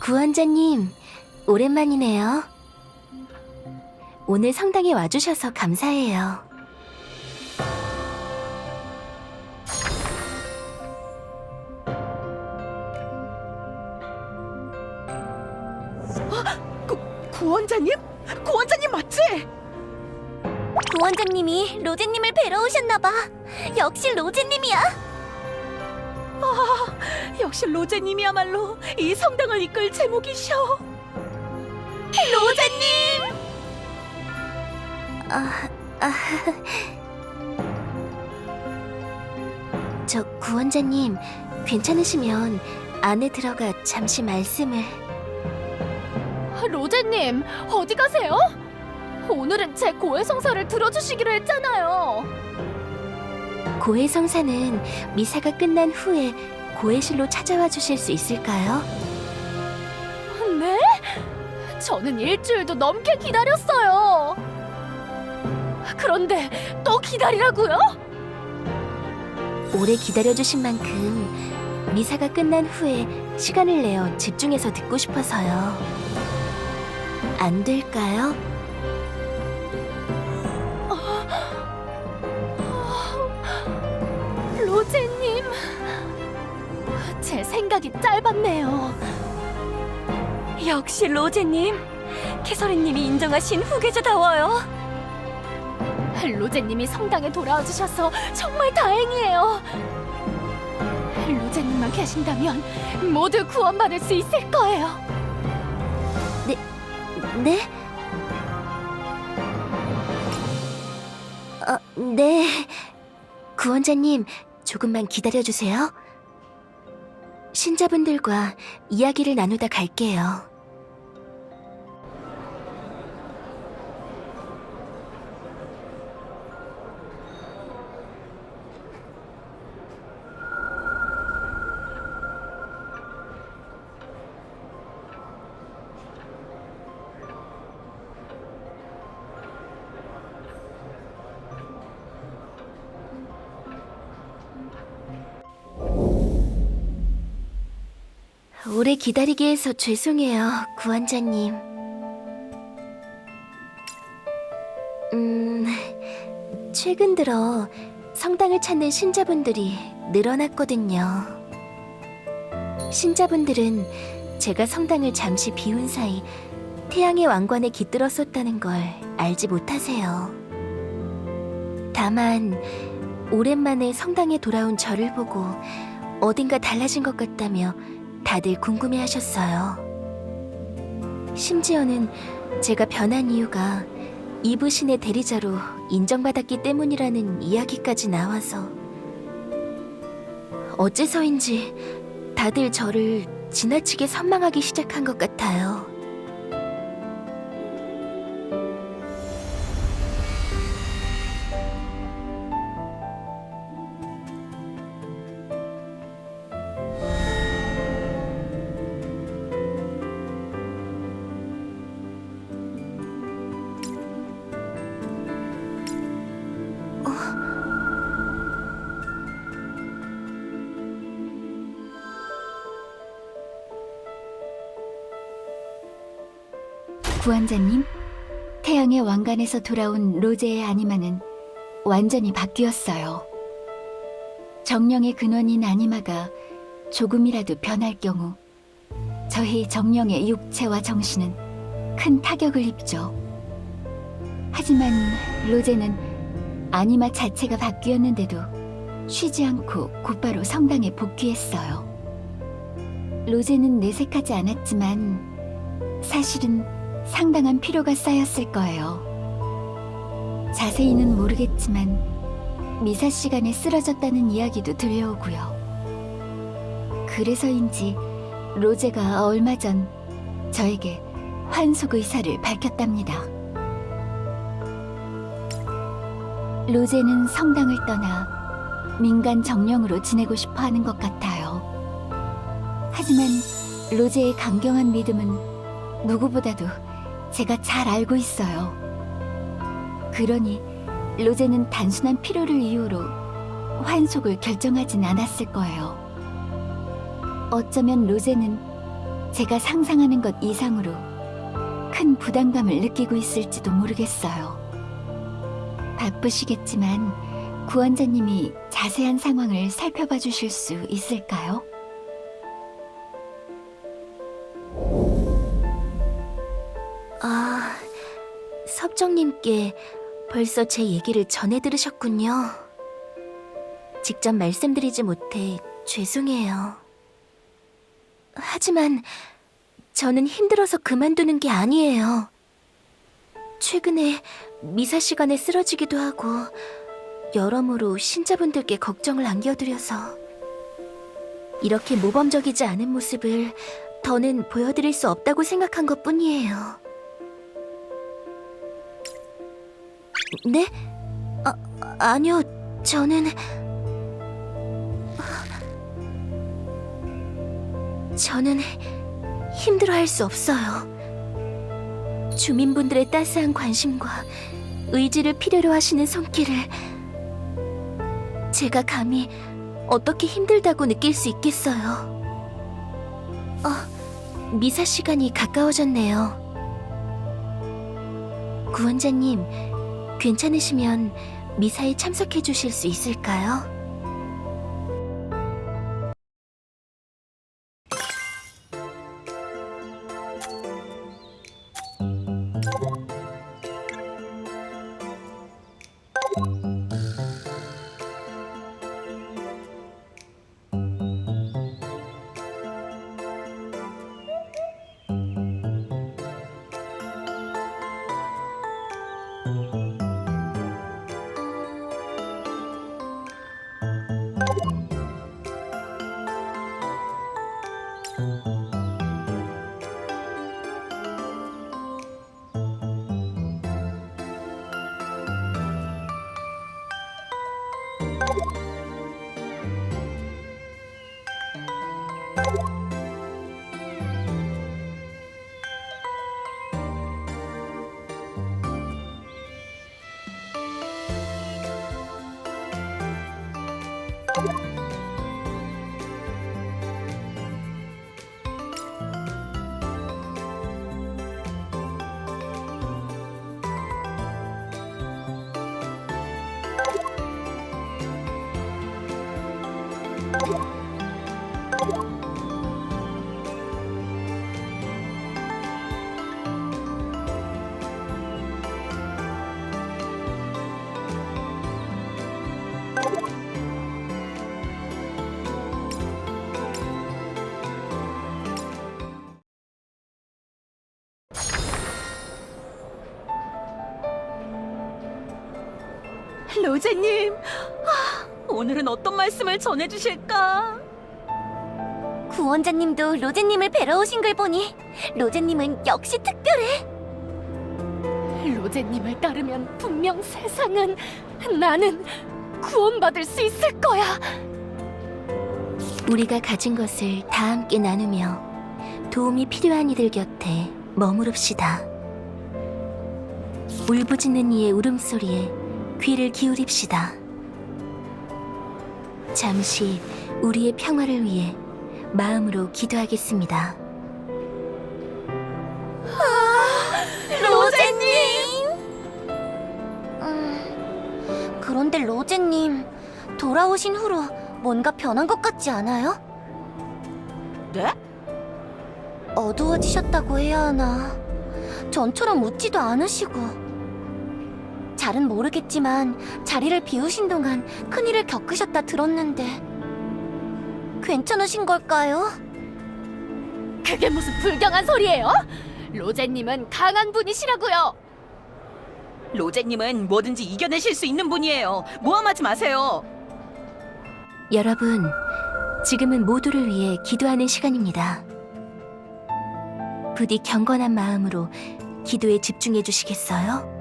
구원자님, 오랜만이네요. 오늘 성당에 와주셔서 감사해요. 구원자님? 구원자님 맞지? 구원자님이 로제님을 뵈러 오셨나봐. 역시 로제님이야. 역시 로제님이야말로 이 성당을 이끌 제목이셔. 로제님! 저 구원자님, 괜찮으시면 안에 들어가 잠시 말씀을. 로제님, 어디 가세요? 오늘은 제 고해성사를 들어주시기로 했잖아요. 고해성사는 미사가 끝난 후에 고해실로 찾아와 주실 수 있을까요? 네? 저는 일주일도 넘게 기다렸어요. 그런데 또 기다리라고요? 오래 기다려주신 만큼 미사가 끝난 후에 시간을 내어 집중해서 듣고 싶어서요. 안 될까요? 로제님, 제 생각이 짧았네요. 역시 로제님, 캐서린님이 인정하신 후계자다워요. 로제님이 성당에 돌아와 주셔서 정말 다행이에요. 로제님만 계신다면 모두 구원받을 수 있을 거예요. 네? 네. 구원자님, 조금만 기다려주세요. 신자분들과 이야기를 나누다 갈게요. 오래 기다리게 해서 죄송해요, 구원자님. 최근 들어 성당을 찾는 신자분들이 늘어났거든요. 신자분들은 제가 성당을 잠시 비운 사이 태양의 왕관에 깃들었었다는 걸 알지 못하세요. 다만 오랜만에 성당에 돌아온 저를 보고 어딘가 달라진 것 같다며 다들 궁금해하셨어요. 심지어는 제가 변한 이유가 이브신의 대리자로 인정받았기 때문이라는 이야기까지 나와서 어째서인지 다들 저를 지나치게 선망하기 시작한 것 같아요. 구원자님, 태양의 왕관에서 돌아온 로제의 아니마는 완전히 바뀌었어요. 정령의 근원인 아니마가 조금이라도 변할 경우 저희 정령의 육체와 정신은 큰 타격을 입죠. 하지만 로제는 아니마 자체가 바뀌었는데도 쉬지 않고 곧바로 성당에 복귀했어요. 로제는 내색하지 않았지만 사실은 상당한 피로가 쌓였을 거예요. 자세히는 모르겠지만 미사 시간에 쓰러졌다는 이야기도 들려오고요. 그래서인지 로제가 얼마 전 저에게 환속 의사를 밝혔답니다. 로제는 성당을 떠나 민간 정령으로 지내고 싶어 하는 것 같아요. 하지만 로제의 강경한 믿음은 누구보다도 제가 잘 알고 있어요. 그러니 로제는 단순한 피로를 이유로 환속을 결정하진 않았을 거예요. 어쩌면 로제는 제가 상상하는 것 이상으로 큰 부담감을 느끼고 있을지도 모르겠어요. 바쁘시겠지만 구원자님이 자세한 상황을 살펴봐 주실 수 있을까요? 아, 섭정님께 벌써 제 얘기를 전해 들으셨군요. 직접 말씀드리지 못해 죄송해요. 하지만 저는 힘들어서 그만두는 게 아니에요. 최근에 미사 시간에 쓰러지기도 하고 여러모로 신자분들께 걱정을 안겨드려서 이렇게 모범적이지 않은 모습을 더는 보여드릴 수 없다고 생각한 것뿐이에요. 네? 아니요, 저는 힘들어할 수 없어요. 주민분들의 따스한 관심과 의지를 필요로 하시는 손길을 제가 감히 어떻게 힘들다고 느낄 수 있겠어요. 미사 시간이 가까워졌네요. 구원자님, 괜찮으시면 미사에 참석해 주실 수 있을까요? 로제님, 오늘은 어떤 말씀을 전해주실까? 구원자님도 로제님을 뵈러 오신 걸 보니 로제님은 역시 특별해. 로제님을 따르면 분명 세상은 나는 구원받을 수 있을 거야. 우리가 가진 것을 다 함께 나누며 도움이 필요한 이들 곁에 머무릅시다. 울부짖는 이의 울음소리에 귀를 기울입시다. 잠시 우리의 평화를 위해 마음으로 기도하겠습니다. 로제님! 그런데 로제님, 돌아오신 후로 뭔가 변한 것 같지 않아요? 네? 어두워지셨다고 해야 하나. 전처럼 웃지도 않으시고. 잘은 모르겠지만 자리를 비우신 동안 큰일을 겪으셨다 들었는데 괜찮으신 걸까요? 그게 무슨 불경한 소리예요? 로제님은 강한 분이시라고요. 로제님은 뭐든지 이겨내실 수 있는 분이에요. 모함하지 마세요. 여러분, 지금은 모두를 위해 기도하는 시간입니다. 부디 경건한 마음으로 기도에 집중해 주시겠어요?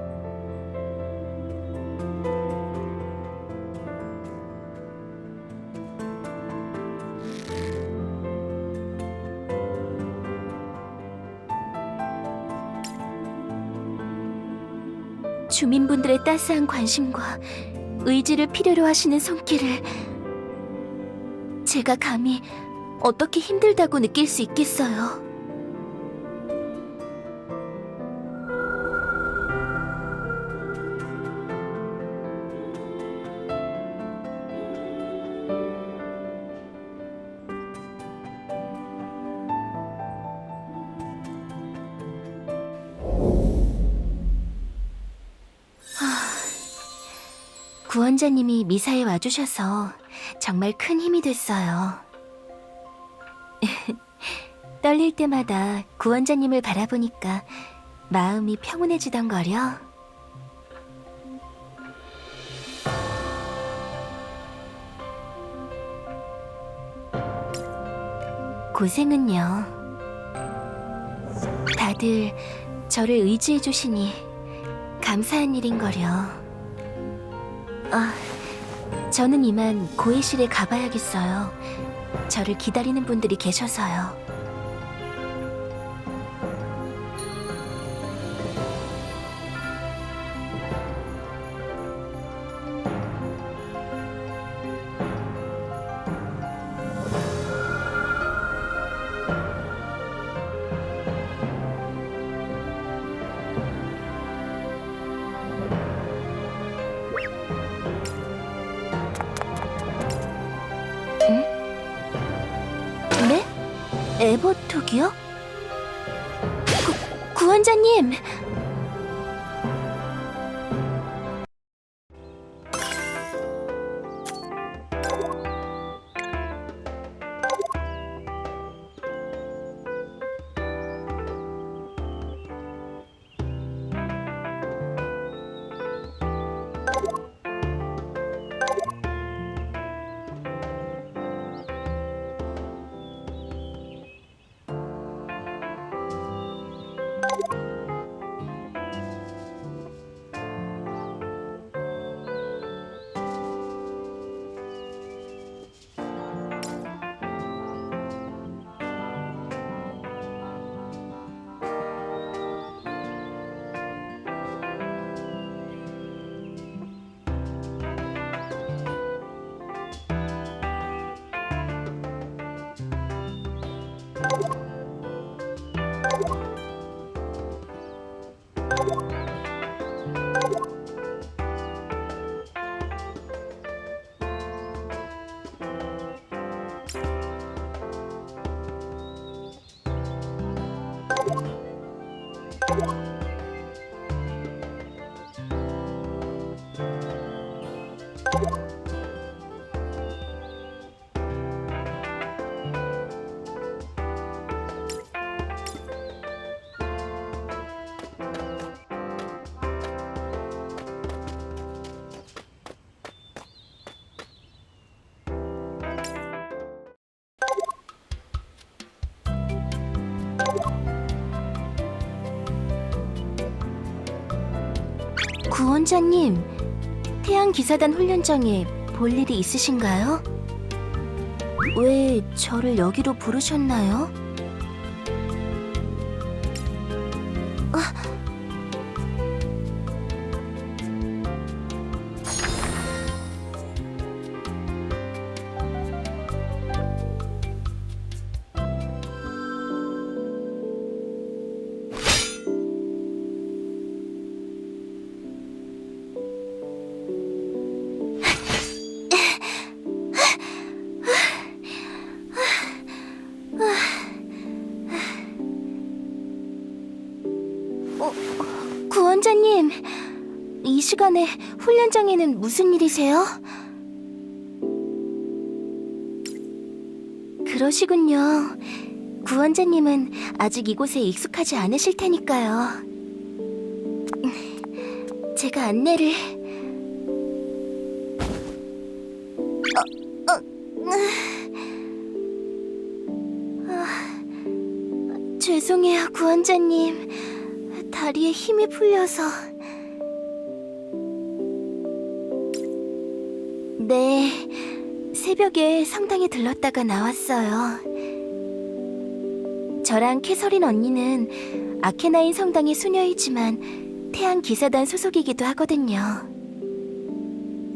주민분들의 따스한 관심과 의지를 필요로 하시는 손길을 제가 감히 어떻게 힘들다고 느낄 수 있겠어요. 구원자님이 미사에 와주셔서 정말 큰 힘이 됐어요. 떨릴 때마다 구원자님을 바라보니까 마음이 평온해지던거려. 고생은요. 다들 저를 의지해 주시니 감사한 일인거려. 저는 이만 고해실에 가봐야겠어요. 저를 기다리는 분들이 계셔서요. 네? 에버톡이요? 구원자님! 구원자님, 태양기사단 훈련장에 볼 일이 있으신가요? 왜 저를 여기로 부르셨나요? 구원자님, 이 시간에 훈련장에는 무슨 일이세요? 그러시군요. 구원자님은 아직 이곳에 익숙하지 않으실 테니까요. 제가 안내를... 죄송해요, 구원자님. 다리에 힘이 풀려서... 네, 새벽에 성당에 들렀다가 나왔어요. 저랑 캐서린 언니는 아케나인 성당의 수녀이지만 태양기사단 소속이기도 하거든요.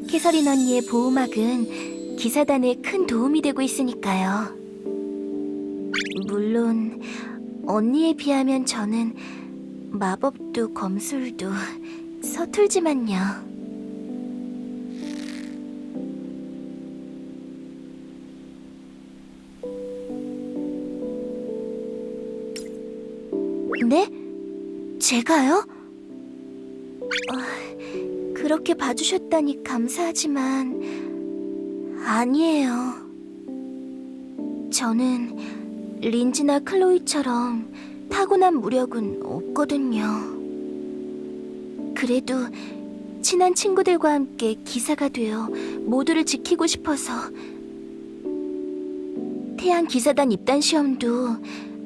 캐서린 언니의 보호막은 기사단에 큰 도움이 되고 있으니까요. 물론 언니에 비하면 저는 마법도 검술도 서툴지만요. 네? 제가요? 그렇게 봐주셨다니 감사하지만 아니에요. 저는 린지나 클로이처럼 타고난 무력은 없거든요. 그래도 친한 친구들과 함께 기사가 되어 모두를 지키고 싶어서 태양 기사단 입단 시험도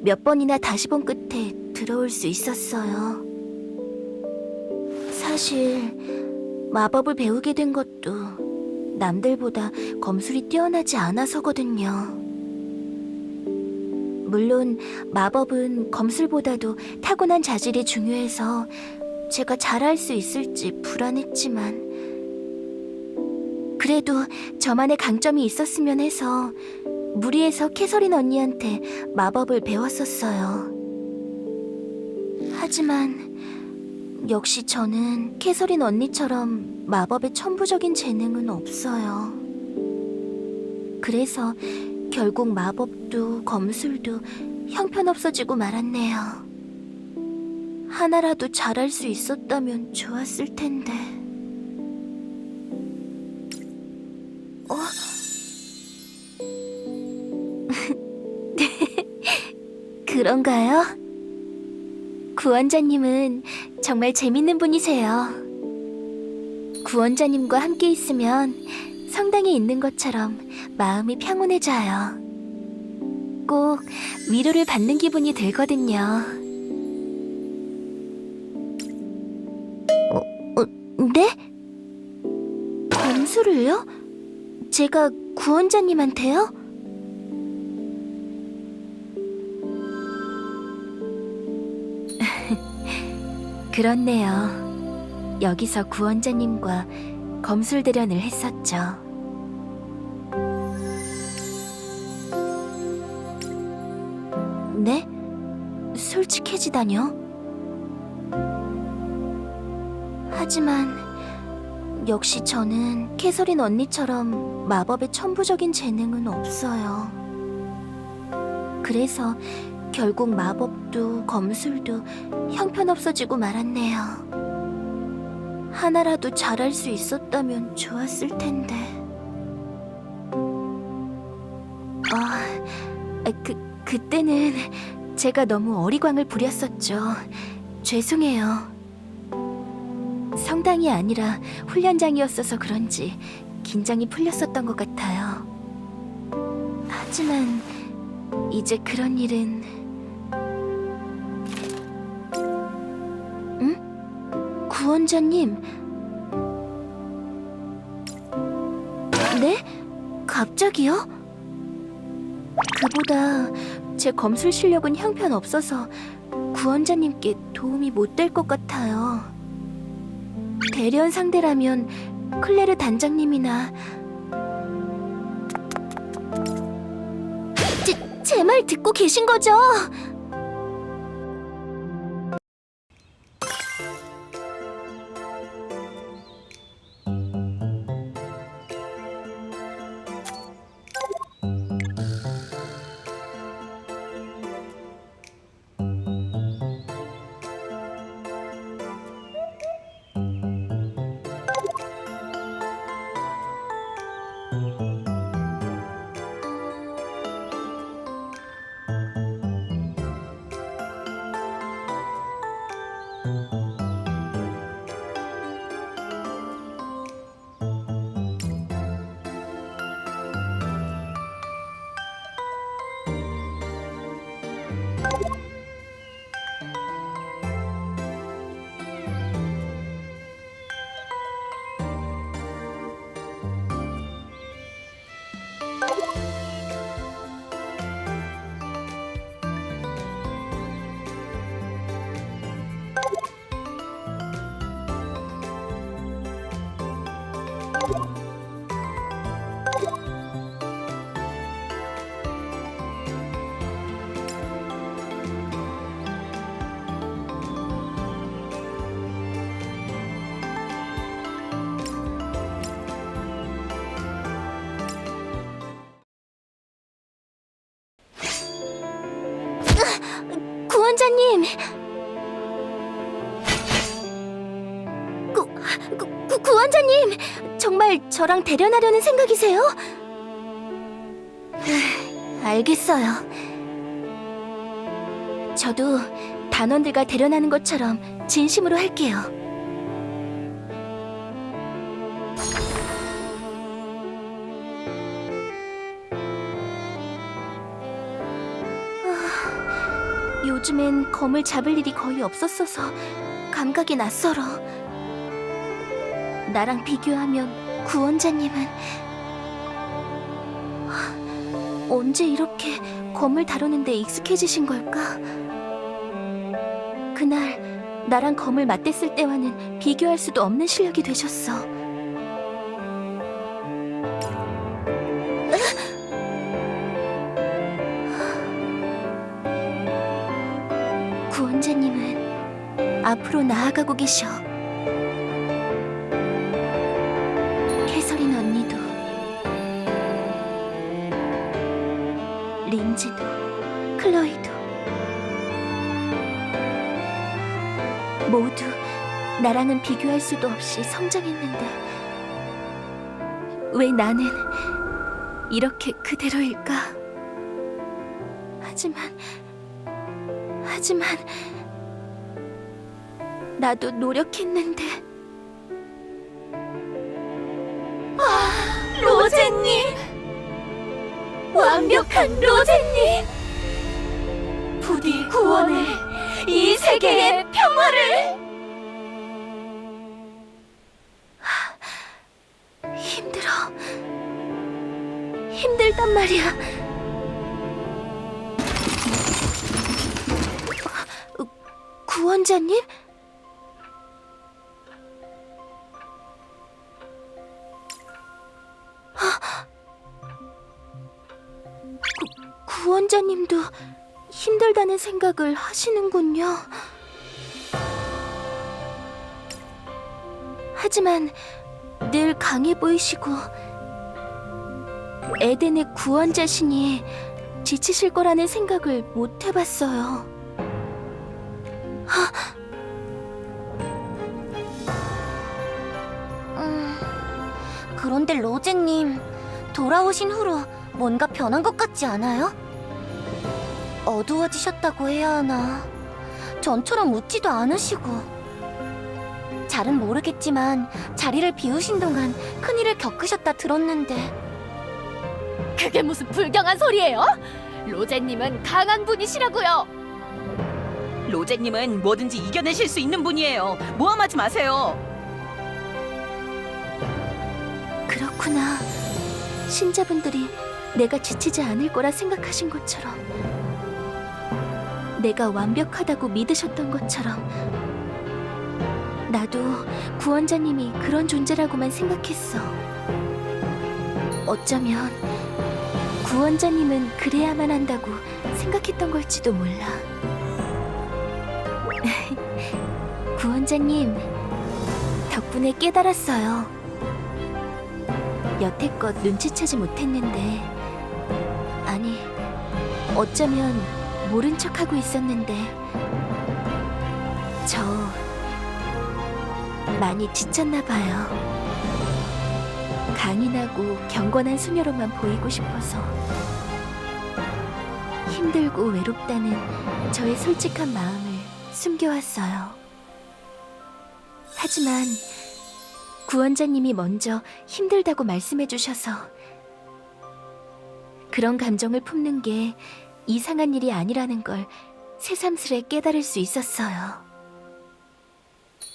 몇 번이나 다시 본 끝에 들어올 수 있었어요. 사실 마법을 배우게 된 것도 남들보다 검술이 뛰어나지 않아서거든요. 물론 마법은 검술보다도 타고난 자질이 중요해서 제가 잘할 수 있을지 불안했지만 그래도 저만의 강점이 있었으면 해서 무리해서 캐서린 언니한테 마법을 배웠었어요. 하지만 역시 저는 캐서린 언니처럼 마법에 천부적인 재능은 없어요. 그래서 결국 마법도 검술도 형편없어지고 말았네요. 하나라도 잘할 수 있었다면 좋았을 텐데. 그런가요? 구원자님은 정말 재밌는 분이세요. 구원자님과 함께 있으면 성당에 있는 것처럼 마음이 평온해져요. 꼭 위로를 받는 기분이 들거든요. 네? 검술을요? 제가 구원자님한테요? 그렇네요. 여기서 구원자님과 검술 대련을 했었죠. 네? 솔직해지다뇨? 하지만 역시 저는 캐서린 언니처럼 마법에 천부적인 재능은 없어요. 그래서 결국 마법도 검술도 형편없어지고 말았네요. 하나라도 잘할 수 있었다면 좋았을 텐데. 그때는 제가 너무 어리광을 부렸었죠. 죄송해요. 성당이 아니라 훈련장이었어서 그런지 긴장이 풀렸었던 것 같아요. 하지만 이제 그런 일은... 응? 구원자님? 네? 갑자기요? 그보다 제 검술 실력은 형편없어서 구원자님께 도움이 못 될 것 같아요. 대련 상대라면 클레르 단장님이나... 제 말 듣고 계신 거죠? 구원자님! 구원자님, 정말 저랑 대련하려는 생각이세요? 알겠어요. 저도 단원들과 대련하는 것처럼 진심으로 할게요. 요즘엔 검을 잡을 일이 거의 없었어서 감각이 낯설어. 나랑 비교하면 구원자님은 언제 이렇게 검을 다루는데 익숙해지신 걸까? 그날 나랑 검을 맞댔을 때와는 비교할 수도 없는 실력이 되셨어. 구원자님은 앞으로 나아가고 계셔. 캐서린 언니도, 린지도, 클로이도 모두 나랑은 비교할 수도 없이 성장했는데 왜 나는 이렇게 그대로일까? 하지만 나도 노력했는데. 로제님! 완벽한 로제님! 부디 구원을, 이 세계의 평화를! 힘들단 말이야. 구원자님? 구원자님도 힘들다는 생각을 하시는군요. 하지만 늘 강해 보이시고 에덴의 구원자시니 지치실 거라는 생각을 못 해봤어요. 그런데 로제님, 돌아오신 후로 뭔가 변한 것 같지 않아요? 어두워지셨다고 해야 하나? 전처럼 웃지도 않으시고. 잘은 모르겠지만 자리를 비우신 동안 큰일을 겪으셨다 들었는데. 그게 무슨 불경한 소리예요? 로제님은 강한 분이시라고요. 로제님은 뭐든지 이겨내실 수 있는 분이에요. 모함하지 마세요. 그렇구나. 신자분들이 내가 지치지 않을 거라 생각하신 것처럼, 내가 완벽하다고 믿으셨던 것처럼 나도 구원자님이 그런 존재라고만 생각했어. 어쩌면 구원자님은 그래야만 한다고 생각했던 걸지도 몰라. 구원자님, 덕분에 깨달았어요. 여태껏 눈치채지 못했는데, 아니, 어쩌면 모른 척하고 있었는데 저 많이 지쳤나 봐요. 강인하고 경건한 수녀로만 보이고 싶어서 힘들고 외롭다는 저의 솔직한 마음을 숨겨왔어요. 하지만 구원자님이 먼저 힘들다고 말씀해 주셔서 그런 감정을 품는 게 이상한 일이 아니라는 걸 새삼스레 깨달을 수 있었어요.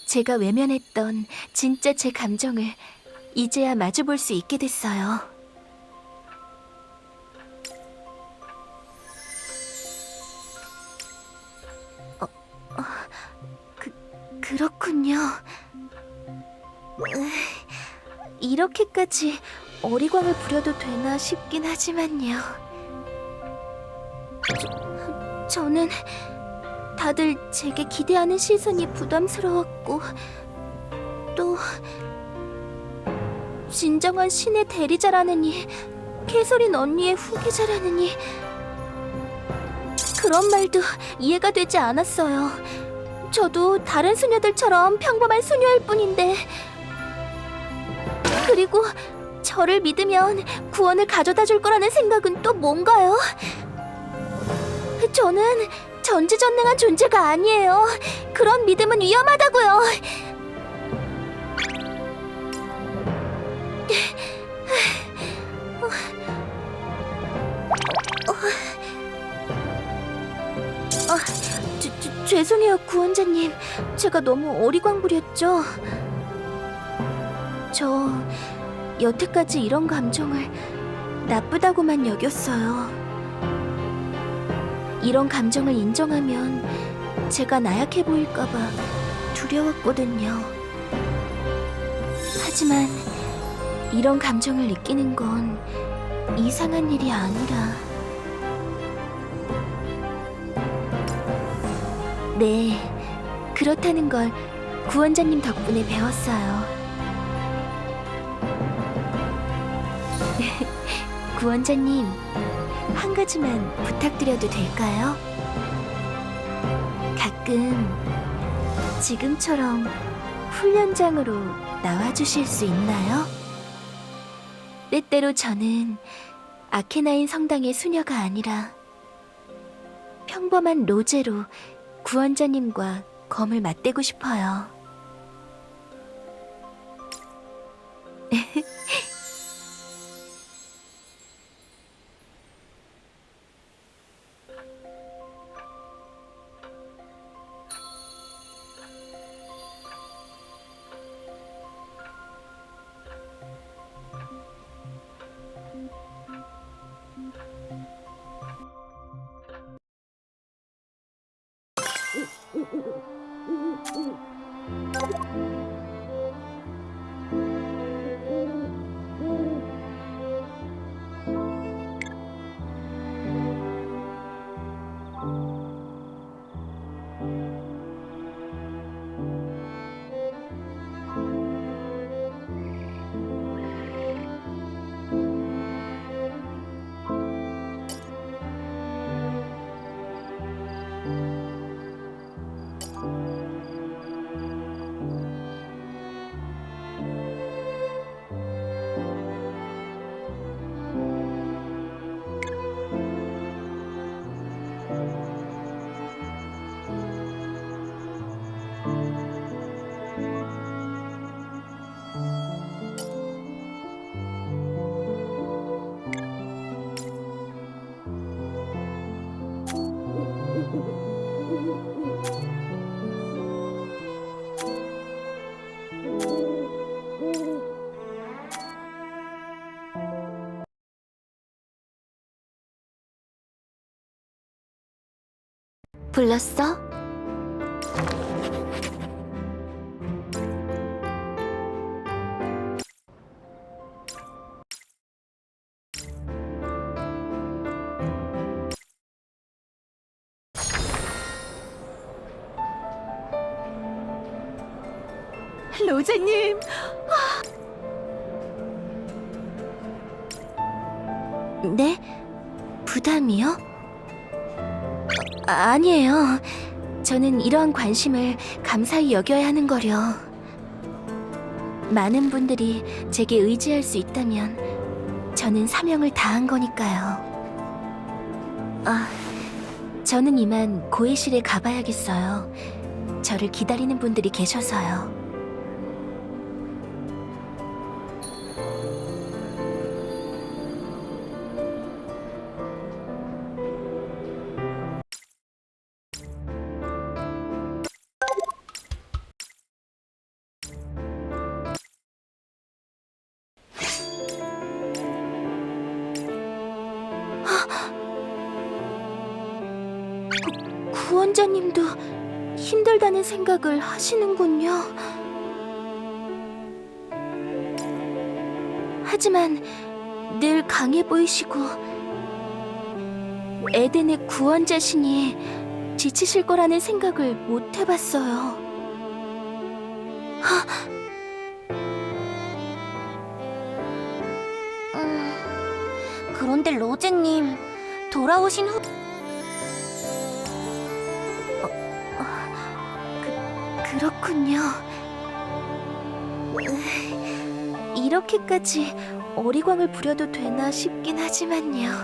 제가 외면했던 진짜 제 감정을 이제야 마주볼 수 있게 됐어요. 그렇군요. 이렇게까지 어리광을 부려도 되나 싶긴 하지만요. 저는 다들 제게 기대하는 시선이 부담스러웠고, 또 진정한 신의 대리자라느니 캐서린 언니의 후계자라느니 그런 말도 이해가 되지 않았어요. 저도 다른 수녀들처럼 평범한 수녀일 뿐인데 그리고 저를 믿으면 구원을 가져다 줄 거라는 생각은 또 뭔가요? 저는 전지전능한 존재가 아니에요. 그런 믿음은 위험하다고요. 죄송해요, 구원자님. 제가 너무 어리광부렸죠. 저 여태까지 이런 감정을 나쁘다고만 여겼어요. 이런 감정을 인정하면 제가 나약해 보일까봐 두려웠거든요. 하지만 이런 감정을 느끼는 건 이상한 일이 아니라 네, 그렇다는 걸 구원자님 덕분에 배웠어요. 구원자님, 한 가지만 부탁드려도 될까요? 가끔 지금처럼 훈련장으로 나와주실 수 있나요? 때때로 저는 아케나인 성당의 수녀가 아니라 평범한 로제로 구원자님과 검을 맞대고 싶어요. 불렀어? 로제님, 네? 부담이요? 아니에요. 저는 이러한 관심을 감사히 여겨야 하는 거려. 많은 분들이 제게 의지할 수 있다면 저는 사명을 다한 거니까요. 저는 이만 고해실에 가봐야겠어요. 저를 기다리는 분들이 계셔서요. 구원자님도 힘들다는 생각을 하시는군요. 하지만 늘 강해 보이시고 에덴의 구원자시니 지치실 거라는 생각을 못 해봤어요. 그런데 로제님, 돌아오신 후 그렇군요. 이렇게까지 어리광을 부려도 되나 싶긴 하지만요.